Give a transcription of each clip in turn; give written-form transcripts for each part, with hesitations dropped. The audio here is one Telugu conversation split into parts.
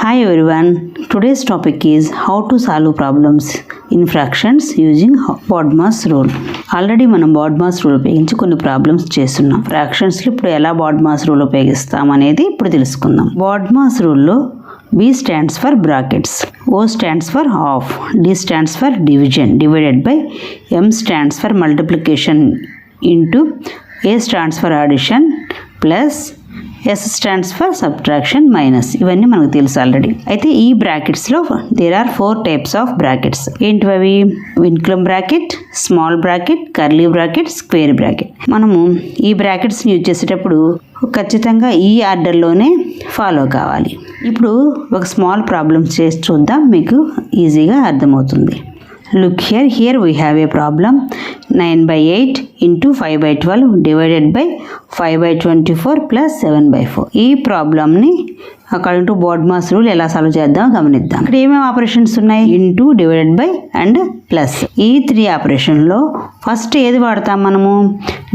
Hi everyone, today's topic is how to solve problems in fractions using BODMAS rule. Already మనం BODMAS రూల్ ఉపయోగించి కొన్ని ప్రాబ్లమ్స్ చేస్తున్నాం. ఫ్రాక్షన్స్లో ఇప్పుడు ఎలా BODMAS రూల్ ఉపయోగిస్తాం అనేది ఇప్పుడు తెలుసుకుందాం. BODMAS రూల్లో B stands for brackets, O stands for half, D stands for division divided by, M stands for multiplication into, A stands for addition plus S stands for subtraction minus. ఇవన్నీ మనకు తెలుసు ఆల్రెడీ. అయితే ఈ బ్రాకెట్స్లో there are 4 types of brackets. ఏంటివి? Vinculum bracket, small bracket, curly bracket, square bracket. మనము ఈ బ్రాకెట్స్ని యూజ్ చేసేటప్పుడు ఖచ్చితంగా ఈ ఆర్డర్లోనే ఫాలో కావాలి. ఇప్పుడు ఒక స్మాల్ ప్రాబ్లమ్స్ చేసి చూద్దాం, మీకు ఈజీగా అర్థమవుతుంది. Look here we have a problem. 9/8 into 5/12 divided by 5/24 plus 7/4. ఈ ప్రాబ్లమ్ని అకార్డింగ్ టు BODMAS రూల్ ఎలా సాల్వ్ చేద్దాం గమనిద్దాం. ఇక్కడ ఏమేమి ఆపరేషన్స్ ఉన్నాయి? Into, divided by and plus. ఈ 3 ఆపరేషన్లో ఫస్ట్ ఏది వాడతాం మనము?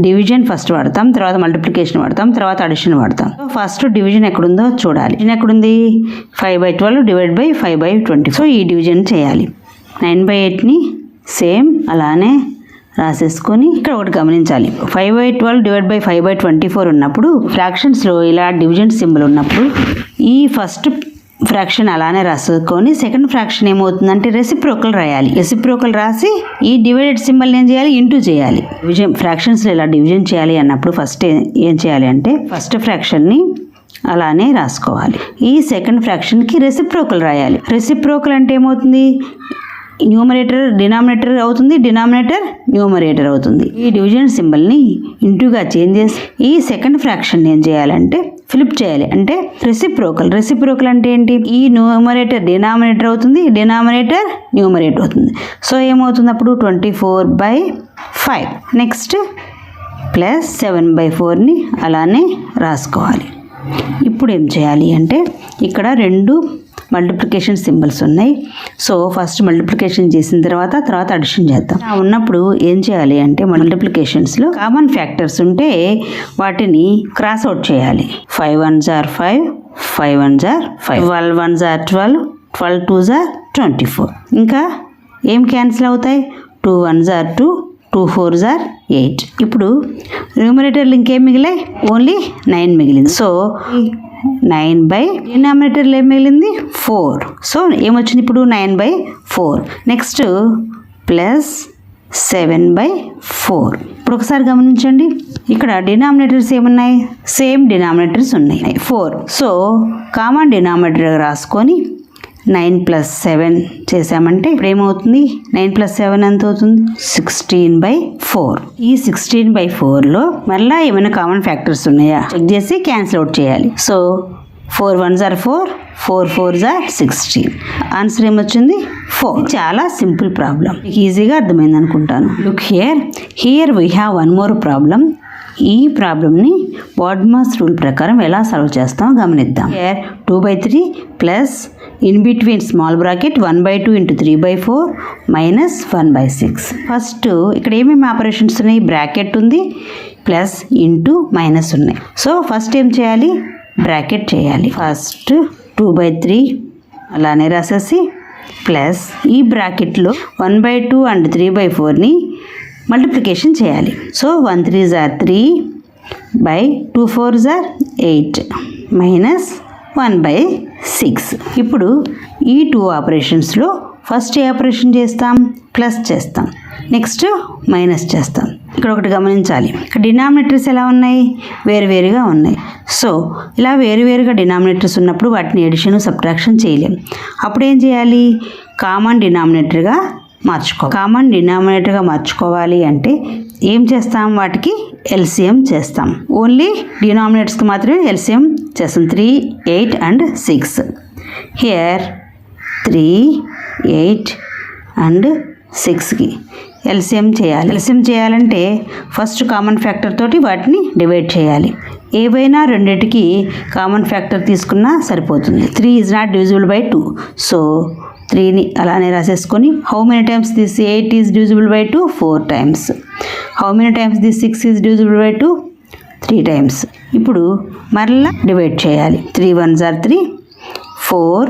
డివిజన్ ఫస్ట్ వాడతాం, తర్వాత మల్టిప్లికేషన్ వాడతాం, తర్వాత అడిషన్ వాడతాం. ఫస్ట్ డివిజన్ ఎక్కడుందో చూడాలి. డివిజన్ ఎక్కడుంది? 5/12 డివైడ్ బై 5/20. సో ఈ డివిజన్ చేయాలి. 9/8ని సేమ్ అలానే రాసేసుకొని ఇక్కడ ఒకటి గమనించాలి. 5/12 డివైడ్ బై 5/24 ఉన్నప్పుడు ఫ్రాక్షన్స్లో ఇలా డివిజన్ సింబల్ ఉన్నప్పుడు ఈ ఫస్ట్ ఫ్రాక్షన్ అలానే రాసుకొని సెకండ్ ఫ్రాక్షన్ ఏమవుతుందంటే రెసిప్రోకల్ రాయాలి. రెసిప్రోకల్ రాసి ఈ డివైడెడ్ సింబల్ ఏం చేయాలి? ఇంటూ చేయాలి. డివిజన్ ఫ్రాక్షన్స్లో ఇలా డివిజన్ చేయాలి అన్నప్పుడు ఫస్ట్ ఏం చేయాలి అంటే ఫస్ట్ ఫ్రాక్షన్ని అలానే రాసుకోవాలి. ఈ సెకండ్ ఫ్రాక్షన్కి రెసిప్రోకల్ రాయాలి. రెసిప్రోకల్ అంటే ఏమవుతుంది? న్యూమరేటర్ డినామినేటర్ అవుతుంది, డినామినేటర్ న్యూమరేటర్ అవుతుంది. ఈ డివిజన్ సింబల్ని ఇంటూగా చేంజ్ చేసి ఈ సెకండ్ ఫ్రాక్షన్ ఏం చేయాలంటే ఫ్లిప్ చేయాలి. అంటే రెసిప్రోకల్ అంటే ఏంటి? ఈ న్యూమరేటర్ డినామినేటర్ అవుతుంది, డినామినేటర్ న్యూమరేటర్ అవుతుంది. సో ఏమవుతుంది అప్పుడు? 24/5. నెక్స్ట్ ప్లస్ 7/4ని అలానే రాసుకోవాలి. ఇప్పుడు ఏం చేయాలి అంటే ఇక్కడ 2 మల్టిప్లికేషన్ సింబల్స్ ఉన్నాయి. సో ఫస్ట్ మల్టిప్లికేషన్ చేసిన తర్వాత అడిషన్ చేద్దాం. ఉన్నప్పుడు ఏం చేయాలి అంటే మల్టిప్లికేషన్స్లో కామన్ ఫ్యాక్టర్స్ ఉంటే వాటిని క్రాస్ అవుట్ చేయాలి. 5 1s are 5, 5 1s are 5, 12 1s are 12, 12 2s are 24. ఇంకా ఏం క్యాన్సిల్ అవుతాయి? 2 1s are 2, 2 4s are 8. ఇప్పుడు న్యూమరేటర్లు ఇంకేం మిగిలాయి? ఓన్లీ 9 మిగిలింది. సో 9 డినామినేటర్లో ఏం మిగిలింది? 4. సో ఏమొచ్చింది ఇప్పుడు? 9/4. Next plus 7/4. ఇప్పుడు ఒకసారి గమనించండి, ఇక్కడ డినామినేటర్స్ ఏమున్నాయి? సేమ్ డినామినేటర్స్ ఉన్నాయి 4. సో కామన్ డినామినేటర్ రాసుకొని 9 + 7 చేసామంటే ఇప్పుడు ఏమవుతుంది? 9 + 7 ఎంత అవుతుంది? 16/4. ఈ 16/4లో మళ్ళీ ఏమైనా కామన్ ఫ్యాక్టర్స్ ఉన్నాయా చెక్ చేసి క్యాన్సిల్ అవుట్ చేయాలి. So 4 1s are 4, 4 4s are 16. Answer ఏమొచ్చింది? 4. చాలా సింపుల్ ప్రాబ్లం, మీకు ఈజీగా అర్థమైంది అనుకుంటాను. Look here we have one more problem. ఈ ప్రాబ్లమ్ని BODMAS రూల్ ప్రకారం ఎలా సాల్వ్ చేస్తామో గమనిద్దాం. 2/3 plus in between small bracket 1/2 into 3/4 minus 1/6. First ఇక్కడ ఏమేమి ఆపరేషన్స్ ఉన్నాయి? బ్రాకెట్ ఉంది, ప్లస్ ఇంటూ మైనస్ ఉన్నాయి. సో ఫస్ట్ ఏం చేయాలి? బ్రాకెట్ చేయాలి. ఫస్ట్ 2/3 అలానే రాసేసి ప్లస్ ఈ బ్రాకెట్లో 1/2 and 3/4ని మల్టిప్లికేషన్ చేయాలి. So 1 3s are 3 by 2 4s are 8 minus 1/6. ఇప్పుడు ఈ 2 ఆపరేషన్స్లో ఫస్ట్ ఏ ఆపరేషన్ చేస్తాం? ప్లస్ చేస్తాం, నెక్స్ట్ మైనస్ చేస్తాం. ఇక్కడ ఒకటి గమనించాలి, ఇక్కడ డినామినేటర్స్ ఎలా ఉన్నాయి? వేరువేరుగా ఉన్నాయి. సో ఇలా వేరువేరుగా డినామినేటర్స్ ఉన్నప్పుడు వాటిని ఎడిషన్ సబ్ట్రాక్షన్ చేయలేం. అప్పుడు ఏం చేయాలి? కామన్ డినామినేటర్గా మార్చుకోవాలి అంటే ఏం చేస్తాం? వాటికి LCM చేస్తాం. ఓన్లీ డినామినేటర్స్కి మాత్రమే LCM చేస్తాం. 3 8 and 6. హియర్ 3 8 and 6కి LCM చేయాలి. LCM చేయాలంటే ఫస్ట్ కామన్ ఫ్యాక్టర్ తోటి వాటిని డివైడ్ చేయాలి. ఏవైనా రెండింటికి కామన్ ఫ్యాక్టర్ తీసుకున్నా సరిపోతుంది. 3 is not divisible by 2. So 3ని అలానే రాసేసుకొని how many times this 8 is divisible by 2? 4 times. How many times this 6 is divisible by 2? 3 times. ఇప్పుడు మరలా డివైడ్ చేయాలి. 3 1s are 3, 4,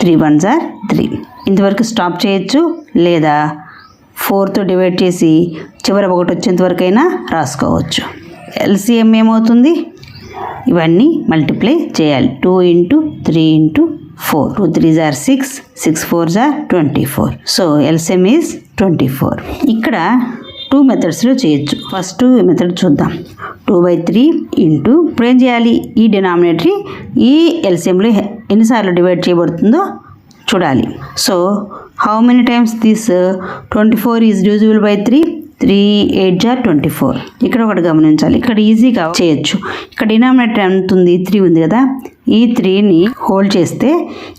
3 1s are 3. ఇంతవరకు స్టాప్ చేయొచ్చు, లేదా 4తో డివైడ్ చేసి చివర 1 వచ్చేంత వరకైనా రాసుకోవచ్చు. ఎల్సిఎం ఏమవుతుంది? ఇవన్నీ మల్టిప్లై చేయాలి. 2 into 3 into 4. 2 3s are 6, 6 4s are 24. So LCM is 24. ఇక్కడ 2 మెథడ్స్లో చేయొచ్చు. ఫస్ట్ మెథడ్ చూద్దాం. 2/3 ఇంటూ, ఇప్పుడు ఏం చేయాలి? ఈ డినామినేటర్ ఈ ఎల్సిఎంలో ఎన్నిసార్లు డివైడ్ చేయబడుతుందో చూడాలి. So how many times this 24 is divisible by 3? 3 8 are 24. ఇక్కడ ఒకటి గమనించాలి, ఇక్కడ ఈజీగా చేయొచ్చు. ఇక్కడ డినామినేటర్ ఎంత ఉంది? 3 ఉంది కదా. ఈ 3ని హోల్డ్ చేస్తే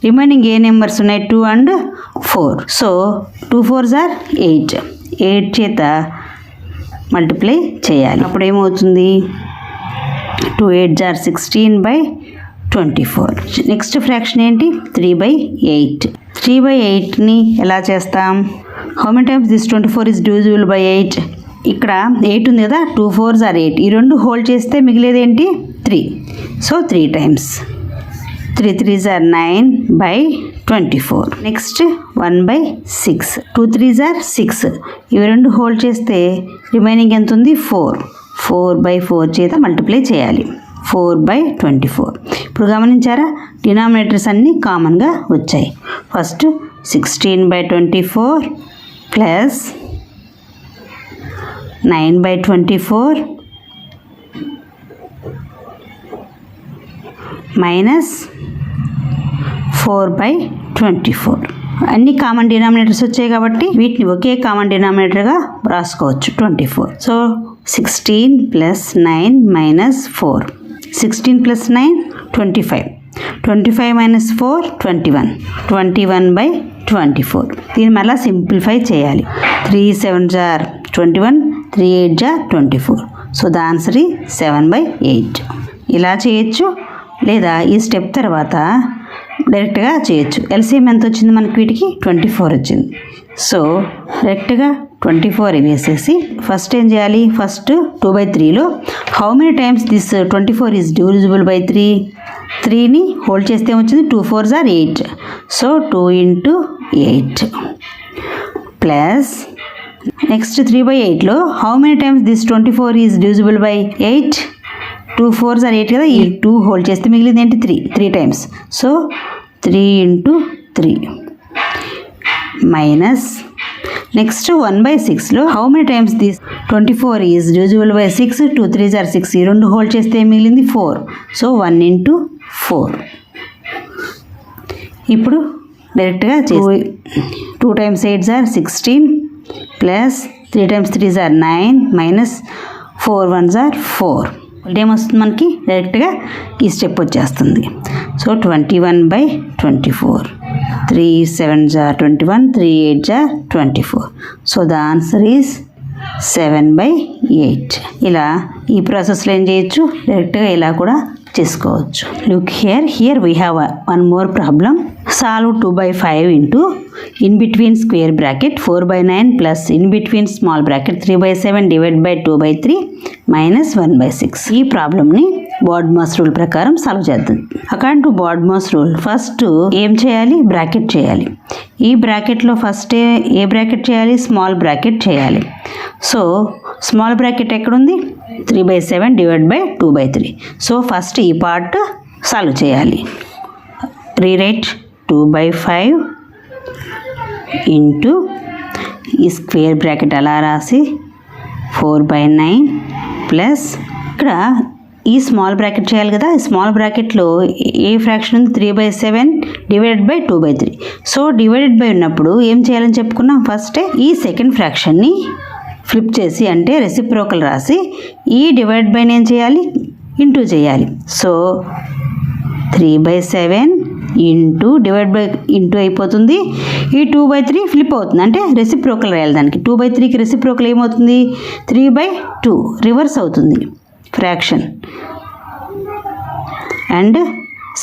రిమైనింగ్ ఏ నెంబర్స్ ఉన్నాయి? 2 and 4. So 2 4s are 8. 8 చేత మల్టిప్లై చేయాలి. అప్పుడు ఏమవుతుంది? 2 8s are 16/24. నెక్స్ట్ ఫ్రాక్షన్ ఏంటి? 3/8. 3/8ని ఎలా చేస్తాం? How many times this 24 is divisible by 8? ఇక్కడ 8 ఉంది కదా. 2 4s are 8. ఈ రెండు హోల్డ్ చేస్తే మిగిలేది ఏంటి? 3. So 3 times. 3 3s are 9/24. Next 1/6. 2 3s are 6. ఇవి రెండు హోల్డ్ చేస్తే రిమైనింగ్ ఎంత ఉంది? 4. 4/4 చేత మల్టిప్లై చేయాలి. 4/24. ఇప్పుడు గమనించారా? డినామినేటర్స్ అన్నీ కామన్గా వచ్చాయి. First 16/24 plus 9/24 minus 4/24. అన్ని కామన్ డినామినేటర్స్ వచ్చాయి కాబట్టి వీటిని ఒకే కామన్ డినామినేటర్గా రాసుకోవచ్చు. 24. సో 16 + 9 - 4. 16 + 9 25. 25 - 4 21. 21/24. దీన్ని మళ్ళీ సింప్లిఫై చేయాలి. 3 7s are 21. 3 8s are 24. So the answer ఈ 7/8. ఇలా చేయొచ్చు, లేదా ఈ స్టెప్ తర్వాత డైరెక్ట్గా చేయొచ్చు. ఎల్సిఎం ఎంత వచ్చింది మనకి? వీటికి 24 వచ్చింది. సో డైరెక్ట్గా 24 వేసేసి ఫస్ట్ ఏం చేయాలి? ఫస్ట్ 2/3లో how many times this 24 is divisible by 3? 3ని హోల్డ్ చేస్తే ఏమొచ్చింది? 2 4s are 8. So 2 into 8 plus next 3/8లో how many times this 24 is divisible by 8? 2 4s are 8 కదా. ఈ 2 హోల్డ్ చేస్తే మిగిలింది ఏంటి? 3 times. So 3 into 3 minus next 1/6లో how many times this 24 is divisible by 6? 2 3s are 6. ఈ రెండు హోల్డ్ చేస్తే మిగిలింది 4. So 1 into 4. ఇప్పుడు డైరెక్ట్గా 2 times 8s are 16 plus 3 times 3s are 9 minus 4 1s are 4. ఏమొస్తుంది మనకి? డైరెక్ట్గా ఈ స్టెప్ వచ్చేస్తుంది. So 21/24. 3 7s are 21. 3 8s are 24. So the answer is 7/8. ఇలా ఈ ప్రాసెస్లో ఏం చేయొచ్చు? డైరెక్ట్గా ఇలా కూడా చేసుకోవచ్చు. Look here we have one more problem. Solve 2/5 into in between square bracket 4/9 plus in between small bracket 3/7 divide by 2/3 minus 1/6. ఈ ప్రాబ్లమ్ని బాడ్మాస్ రూల్ ప్రకారం సాల్వ్ చేద్దాం. According to BODMAS rule first ఏం చేయాలి? బ్రాకెట్ చేయాలి. ఈ బ్రాకెట్లో ఫస్ట్ ఏ బ్రాకెట్ చేయాలి? స్మాల్ బ్రాకెట్ చేయాలి. సో స్మాల్ బ్రాకెట్ ఎక్కడుంది? 3/7 డివైడ్ బై 2/3. సో ఫస్ట్ ఈ పార్ట్ సాల్వ్ చేయాలి. రీరైట్ 2/5 ఇంటూ ఈ స్క్వేర్ బ్రాకెట్ అలా రాసి 4/9 ప్లస్ ఇక్కడ ఈ స్మాల్ బ్రాకెట్ చేయాలి కదా. ఈ స్మాల్ బ్రాకెట్లో ఏ ఫ్రాక్షన్ ఉంది? 3/7 divided by 2/3. So divided by ఉన్నప్పుడు ఏం చేయాలని చెప్పుకున్నాం? ఫస్టే ఈ సెకండ్ ఫ్రాక్షన్ని ఫ్లిప్ చేసి అంటే రెసిప్రోకల్ రాసి ఈ డివైడ్ బైని ఏం చేయాలి? ఇంటూ చేయాలి. So 3/7 into divide by into అయిపోతుంది. ఈ 2/3 ఫ్లిప్ అవుతుంది అంటే రెసిప్రోకల్ రాయాలి దానికి. 2/3కి రెసిప్రోకల్ ఏమవుతుంది? 3/2 రివర్స్ అవుతుంది fraction. And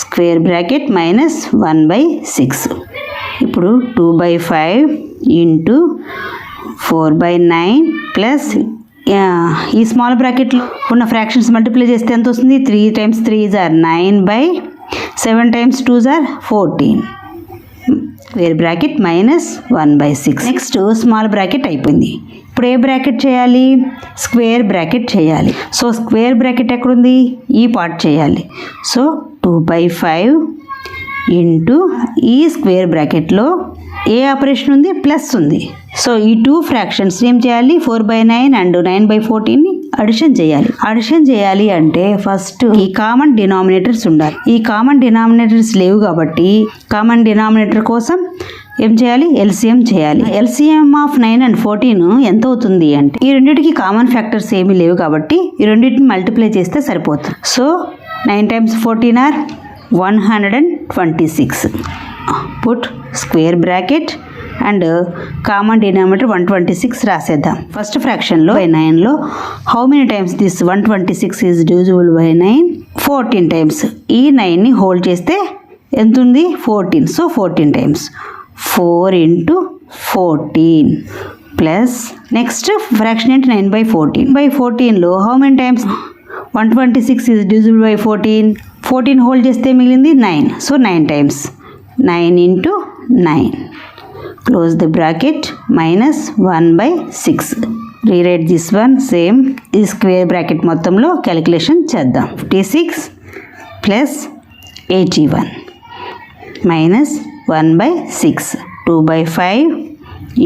square bracket minus 1/6. ఇప్పుడు 2/5 ఇంటూ 4/9 ప్లస్ ఈ స్మాల్ బ్రాకెట్లో ఉన్న ఫ్రాక్షన్స్ మల్టిప్లై చేస్తే ఎంత వస్తుంది? 3 times 3 is 9/6 7 times 2s are 14. Square bracket minus 1/6. Next small bracket అయిపోయింది. ఇప్పుడు ఏ బ్రాకెట్ చేయాలి? స్క్వేర్ బ్రాకెట్ చేయాలి. సో స్క్వేర్ బ్రాకెట్ ఎక్కడుంది? ఈ పార్ట్ చేయాలి. సో 2/5 ఇంటూ ఈ స్క్వేర్ బ్రాకెట్లో ఏ ఆపరేషన్ ఉంది? ప్లస్ ఉంది. సో ఈ 2 ఫ్రాక్షన్స్ ఏం చేయాలి? 4/9 అండ్ 9/14ని అడిషన్ చేయాలి. అడిషన్ చేయాలి అంటే ఫస్ట్ ఈ కామన్ డినామినేటర్స్ ఉండాలి. ఈ కామన్ డినామినేటర్స్ లేవు కాబట్టి కామన్ డినామినేటర్ కోసం ఏం చేయాలి? ఎల్సిఎం చేయాలి. ఎల్సిఎం ఆఫ్ 9 and 14 ఎంత అవుతుంది అంటే ఈ రెండింటికి కామన్ ఫ్యాక్టర్స్ ఏమీ లేవు కాబట్టి ఈ రెండింటిని మల్టిప్లై చేస్తే సరిపోతుంది. So 9 times 14 are 126. Put square bracket and common denominator 126 రాసేద్దాం. ఫస్ట్ ఫ్రాక్షన్లో 9లో how many times this 126 is divisible by 9? 14 times. ఈ 9ని హోల్డ్ చేస్తే ఎంత ఉంది? 14. So 14 times 4 into 14 plus next fraction ఏంటి? 9/14. 9/14లో how many times 126 is divisible by 14? 14 hold చేస్తే మిగిలింది 9. So 9 times 9 into 9. Close the bracket minus 1/6. Rewrite this one same. ఈ స్క్వేర్ బ్రాకెట్ మొత్తంలో క్యాలిక్యులేషన్ చేద్దాం. 56 plus 81 minus 1/6. 2/5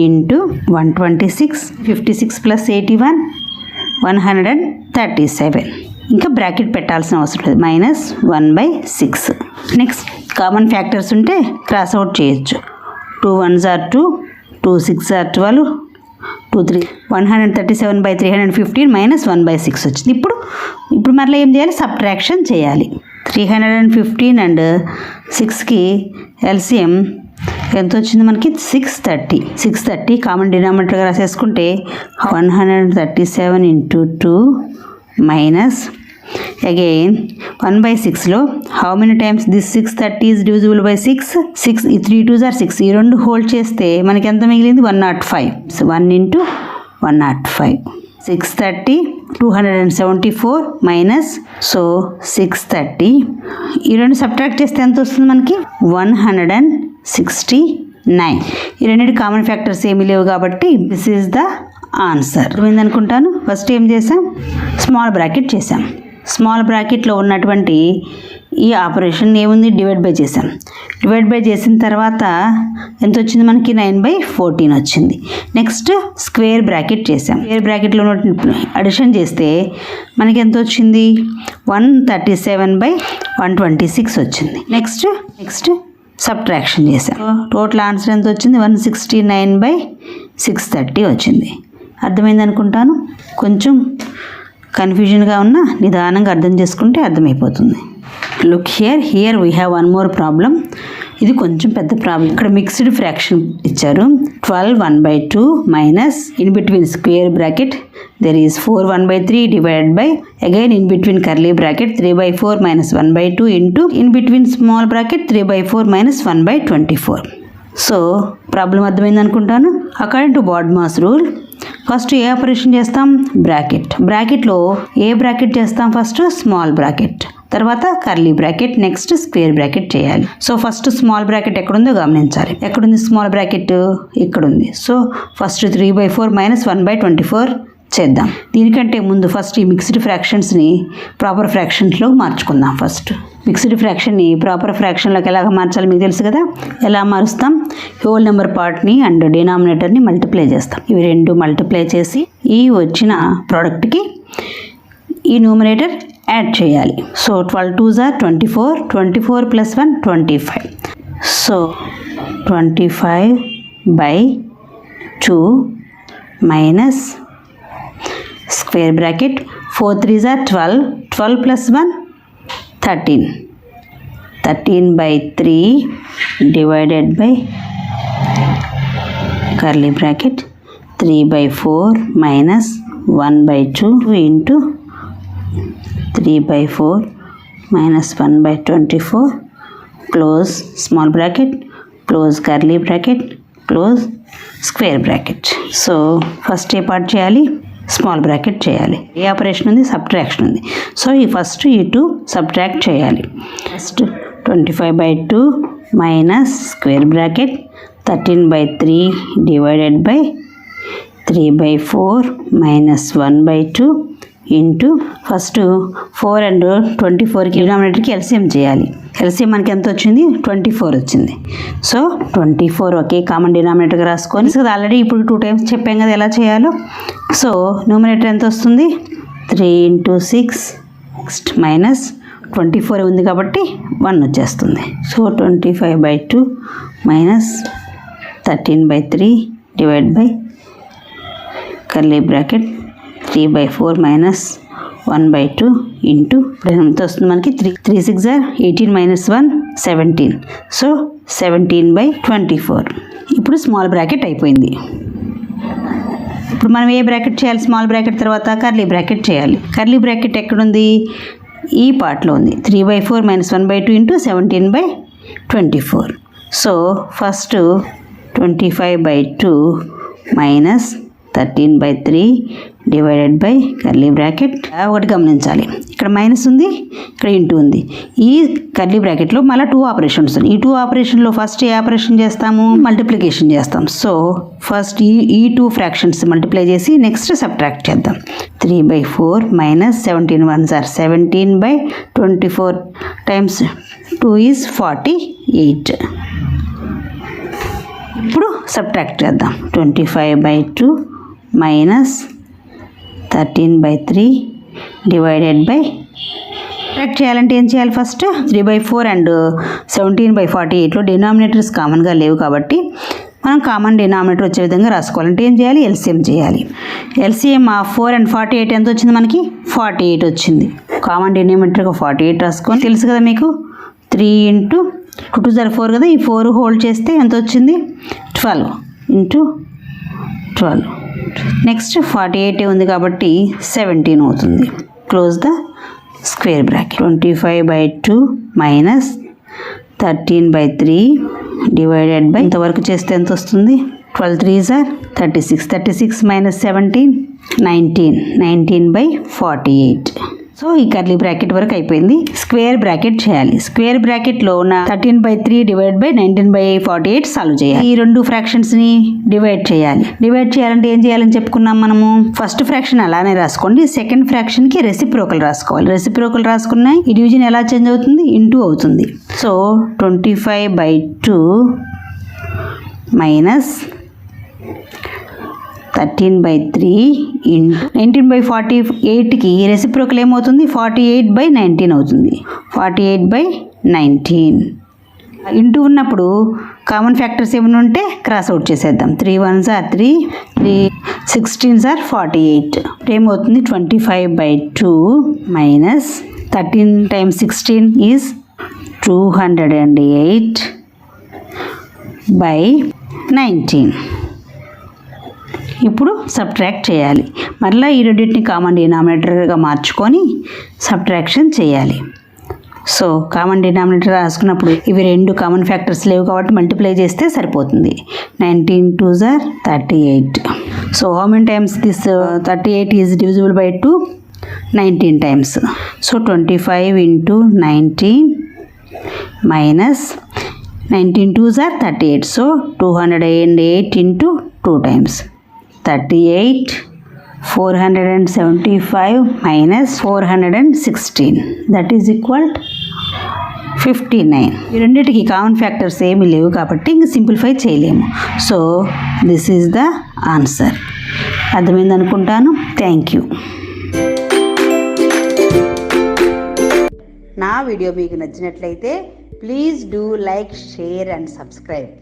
into 126. 56 plus 81 137. ఇంకా బ్రాకెట్ పెట్టాల్సిన అవసరం లేదు. -1/6. నెక్స్ట్ కామన్ ఫ్యాక్టర్స్ ఉంటే క్రాస్ అవుట్ చేయొచ్చు. 2 1s are 2, 2 6s are 12, 2 3 137/315 -1/6 వచ్చింది. ఇప్పుడు మరలా ఏం చేయాలి? సబ్ట్రాక్షన్ చేయాలి. 315 అండ్ 6కి ఎల్సిఎం ఎంత వచ్చింది మనకి? 630. 630 కామన్ డినామినేటర్గా రాసేసుకుంటే 137 into 2 మైనస్ అగైన్ 1/6లో how many times this 630 is divisible by 6? 3 2s are 6. ఈ రెండు హోల్డ్ చేస్తే మనకి ఎంత మిగిలింది? 105. So 1 into 105. 630 274 minus so 630. ఈ రెండు సబ్ట్రాక్ట్ చేస్తే ఎంత వస్తుంది మనకి? 169. ఈ రెండింటి కామన్ ఫ్యాక్టర్స్ ఏమీ లేవు కాబట్టి దిస్ ఈజ్ ద ఆన్సర్. అనుకుంటాను. ఫస్ట్ ఏం చేసాం? స్మాల్ బ్రాకెట్ చేసాం. స్మాల్ బ్రాకెట్లో ఉన్నటువంటి ఈ ఆపరేషన్ ఏముంది? డివైడ్ బై చేసాం. డివైడ్ బై చేసిన తర్వాత ఎంత వచ్చింది మనకి? 9/14 వచ్చింది. నెక్స్ట్ స్క్వేర్ బ్రాకెట్ చేసాం. స్క్వేర్ బ్రాకెట్లో అడిషన్ చేస్తే మనకి ఎంత వచ్చింది? 137/126 వచ్చింది. నెక్స్ట్ సబ్ట్రాక్షన్ చేసాం. టోటల్ ఆన్సర్ ఎంత వచ్చింది? 169/630 వచ్చింది. అర్థమైంది అనుకుంటాను. కొంచెం కన్ఫ్యూజన్గా ఉన్న నిదానంగా అర్థం చేసుకుంటే అర్థమైపోతుంది. Look here we have one more problem. ఇది కొంచెం పెద్ద ప్రాబ్లం. ఇక్కడ మిక్స్డ్ ఫ్రాక్షన్ ఇచ్చారు. 12 1/2 minus in between square bracket there is 4 1/3 divided by again in between curly bracket 3/4 minus 1/2 into in between small bracket 3/4 minus 1/24. So problem అర్థమైంది అనుకుంటాను. According to BODMAS rule first ఏ ఆపరేషన్ చేస్తాం? బ్రాకెట్లో ఏ బ్రాకెట్ చేస్తాం? ఫస్ట్ స్మాల్ బ్రాకెట్, తర్వాత curly bracket, next square bracket చేయాలి. సో ఫస్ట్ స్మాల్ బ్రాకెట్ ఎక్కడుందో గమనించాలి. ఎక్కడుంది స్మాల్ బ్రాకెట్? ఇక్కడుంది. సో ఫస్ట్ 3/4 మైనస్ 1/24 చేద్దాం. దీనికంటే ముందు ఫస్ట్ ఈ మిక్స్డ్ ఫ్రాక్షన్స్ని ప్రాపర్ ఫ్రాక్షన్స్లో మార్చుకుందాం. ఫస్ట్ మిక్స్డ్ ఫ్రాక్షన్ని ప్రాపర్ ఫ్రాక్షన్లోకి ఎలాగ మార్చాలి మీకు తెలుసు కదా. ఎలా మారుస్తాం? హోల్ నెంబర్ పార్ట్ని అండ్ డినామినేటర్ని మల్టిప్లై చేస్తాం. ఇవి రెండు మల్టిప్లై చేసి ఈ వచ్చిన ప్రోడక్ట్కి ఈ న్యూమరేటర్ యాడ్ చేయాలి. So 12 2s are 24, 24 plus 1 25. So 25/2 minus square bracket 4 3s are 12, 12 plus 1 13, 13/3 divided by curly bracket 3/4 minus 1/2 into 3/4 minus 1/24 close small bracket close curly bracket close square bracket. So first ఏ పార్ట్ చేయాలి? స్మాల్ బ్రాకెట్ చేయాలి. ఏ ఆపరేషన్ ఉంది? సబ్ట్రాక్షన్ ఉంది. సో ఈ ఫస్ట్ ఈ 2 సబ్ట్రాక్ట్ చేయాలి. First 25/2 minus square bracket 13/3 divided by 3/4 minus 1/2 into first 4 and 24కి డినామినేటర్కి ఎల్సిఎం చేయాలి. ఎల్సిఎం మనకి ఎంత వచ్చింది? 24 వచ్చింది. సో 24 ఒకే కామన్ డినామినేటర్గా రాసుకొని ఆల్రెడీ ఇప్పుడు 2 times చెప్పాం కదా ఎలా చేయాలో. సో న్యూమరేటర్ ఎంత వస్తుంది? 3 × 6 నెక్స్ట్ మైనస్ 24 ఉంది కాబట్టి 1 వచ్చేస్తుంది. So 25/2 minus 13/3 divide by curly bracket 3/4 minus 1/2 into ఇప్పుడు ఎంత వస్తుంది మనకి? 3 6 are 18 minus 1 17. సో 17/24. ఇప్పుడు స్మాల్ బ్రాకెట్ అయిపోయింది. ఇప్పుడు మనం ఏ బ్రాకెట్ చేయాలి? స్మాల్ బ్రాకెట్ తర్వాత కర్లీ బ్రాకెట్ చేయాలి. కర్లీ బ్రాకెట్ ఎక్కడుంది? ఈ పార్ట్లో ఉంది. 3/4 minus 1/2 into 17/24. So first 25/2 minus 13/3 divided by curly bracket. ఒకటి గమనించాలి, ఇక్కడ మైనస్ ఉంది, ఇక్కడ ఇంటూ ఉంది. ఈ కర్లీ బ్రాకెట్లో మళ్ళీ 2 ఆపరేషన్స్ ఉన్నాయి. ఈ 2 ఆపరేషన్లో ఫస్ట్ ఏ ఆపరేషన్ చేస్తాము? మల్టిప్లికేషన్ చేస్తాం. సో ఫస్ట్ ఈ 2 ఫ్రాక్షన్స్ మల్టిప్లై చేసి నెక్స్ట్ సబ్ట్రాక్ట్ చేద్దాం. 3/4 minus 17 1s are 17/24 times 2 is 48. ఇప్పుడు సబ్ట్రాక్ట్ చేద్దాం. 25/2 మైనస్ 13/3 డివైడెడ్ బై సబ్ట్రాక్ట్ చేయాలంటే ఏం చేయాలి? ఫస్ట్ 3/4 and 17/48లో డినామినేటర్స్ కామన్గా లేవు కాబట్టి మనం కామన్ డినామినేటర్ వచ్చే విధంగా రాసుకోవాలంటే ఏం చేయాలి? ఎల్సిఎం చేయాలి. ఎల్సిఎం 4 and 48 ఎంత వచ్చింది మనకి? 48 వచ్చింది. కామన్ డినామినేటర్గా 48 రాసుకొని తెలుసు కదా మీకు. 3 × 2 2 are 4 కదా, ఈ 4 హోల్డ్ చేస్తే ఎంత వచ్చింది? 12 ఇంటూ 12. నెక్స్ట్ 48 ఉంది కాబట్టి 17 అవుతుంది. Close the square bracket. 25/2 minus 13/3 divided by ఇంతవరకు చేస్తే ఎంత వస్తుంది? 12 3s are 36. 36 minus 17 19/48. సో ఈ కర్లీ బ్రాకెట్ వరకు అయిపోయింది. స్క్వేర్ బ్రాకెట్ చేయాలి. స్క్వేర్ బ్రాకెట్లో ఉన్న 13/3 డివైడ్ బై 19/48 సాల్వ్ చేయాలి. ఈ 2 ఫ్రాక్షన్స్ని డివైడ్ చేయాలి. డివైడ్ చేయాలంటే ఏం చేయాలని చెప్పుకున్నాం మనము? ఫస్ట్ ఫ్రాక్షన్ అలానే రాసుకోండి, సెకండ్ ఫ్రాక్షన్కి రెసిప్రోకల్ రాసుకోవాలి. రెసిప్రోకల్ రాసుకున్నా ఈ డివిజన్ ఎలా చేంజ్ అవుతుంది? ఇంటూ అవుతుంది. సో 25/2 మైనస్ 13/3 ఇంటూ 19/48కి రెసిప్రోకల్ ఏమవుతుంది? 48/19 అవుతుంది. 48/19 ఇంటూ ఉన్నప్పుడు కామన్ ఫ్యాక్టర్స్ ఏమైనా ఉంటే క్రాస్ అవుట్ చేసేద్దాం. 3 1s are 3 3 16s are 48. ఏమవుతుంది? 25/2 మైనస్ 13 times 16 is 208/19. ఇప్పుడు సబ్ట్రాక్ట్ చేయాలి. మళ్ళీ ఈ రెండింటిని కామన్ డినామినేటర్గా మార్చుకొని సబ్ట్రాక్షన్ చేయాలి. సో కామన్ డినామినేటర్ రాసుకున్నప్పుడు ఇవి 2 కామన్ ఫ్యాక్టర్స్ లేవు కాబట్టి మల్టిప్లై చేస్తే సరిపోతుంది. 19 2s are 38. So how many times this 38 is divisible by 2? 19 times. So 25 × 19 minus 19 2s are 38. So 208 into 2 times. 38 475 minus 416 that is equal to 59. ఈ రెండింటికి కామన్ ఫ్యాక్టర్స్ ఏమీ లేవు కాబట్టి ఇంక సింప్లిఫై చేయలేము. So this is the answer. అర్థమైంది అనుకుంటాను. Thank you. నా వీడియో మీకు నచ్చినట్లయితే please do like, share and subscribe.